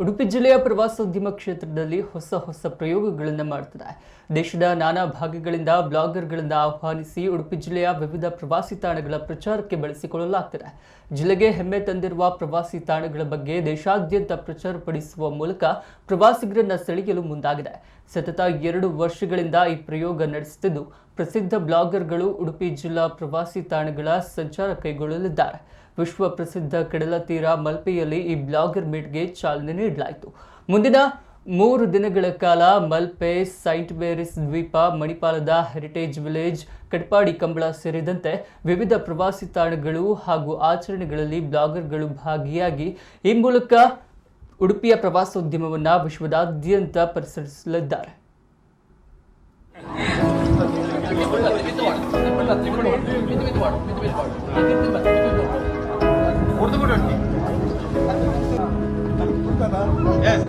ಉಡುಪಿ ಜಿಲ್ಲೆಯ ಪ್ರವಾಸೋದ್ಯಮ ಕ್ಷೇತ್ರದಲ್ಲಿ ಹೊಸ ಪ್ರಯೋಗಗಳನ್ನು ಮಾಡುತ್ತಿದೆ. ದೇಶದ ನಾನಾ ಭಾಗಗಳಿಂದ ಬ್ಲಾಗರ್ಗಳನ್ನು ಆಹ್ವಾನಿಸಿ ಉಡುಪಿ ಜಿಲ್ಲೆಯ ವಿವಿಧ ಪ್ರವಾಸಿ ತಾಣಗಳ ಪ್ರಚಾರಕ್ಕೆ ಬಳಸಿಕೊಳ್ಳಲಾಗುತ್ತಿದೆ. ಜಿಲ್ಲೆಗೆ ಹೆಮ್ಮೆ ತಂದಿರುವ ಪ್ರವಾಸಿ ತಾಣಗಳ ಬಗ್ಗೆ ದೇಶಾದ್ಯಂತ ಪ್ರಚಾರಪಡಿಸುವ ಮೂಲಕ ಪ್ರವಾಸಿಗರನ್ನು ಸೆಳೆಯಲು ಮುಂದಾಗಿದೆ. ಸತತ 2 ವರ್ಷಗಳಿಂದ ಈ ಪ್ರಯೋಗ ನಡೆಸುತ್ತಿದ್ದು, ಪ್ರಸಿದ್ಧ ಬ್ಲಾಗರ್ಗಳು ಉಡುಪಿ ಜಿಲ್ಲಾ ಪ್ರವಾಸಿ ತಾಣಗಳ ಸಂಚಾರ ಕೈಗೊಳ್ಳಲಿದ್ದಾರೆ. ವಿಶ್ವ ಪ್ರಸಿದ್ಧ ಕಡಲ ತೀರ ಮಲ್ಪೆಯಲ್ಲಿ ಈ ಬ್ಲಾಗರ್ ಮೀಟ್ಗೆ ಚಾಲನೆ ನೀಡಲಾಯಿತು. ಮುಂದಿನ 3 ದಿನಗಳ ಕಾಲ ಮಲ್ಪೆ, ಸೈಂಟ್ ಮೇರಿಸ್ ದ್ವೀಪ, ಮಣಿಪಾಲದ ಹೆರಿಟೇಜ್ ವಿಲೇಜ್, ಕಟ್ಪಾಡಿ ಕಂಬಳ ಸೇರಿದಂತೆ ವಿವಿಧ ಪ್ರವಾಸಿ ತಾಣಗಳು ಹಾಗೂ ಆಚರಣೆಗಳಲ್ಲಿ ಬ್ಲಾಗರ್ಗಳು ಭಾಗಿಯಾಗಿ ಈ ಮೂಲಕ ಉಡುಪಿಯ ಪ್ರವಾಸೋದ್ಯಮವನ್ನು ವಿಶ್ವದಾದ್ಯಂತ ಪಸರಿಸಲಿದ್ದಾರೆ. Yes.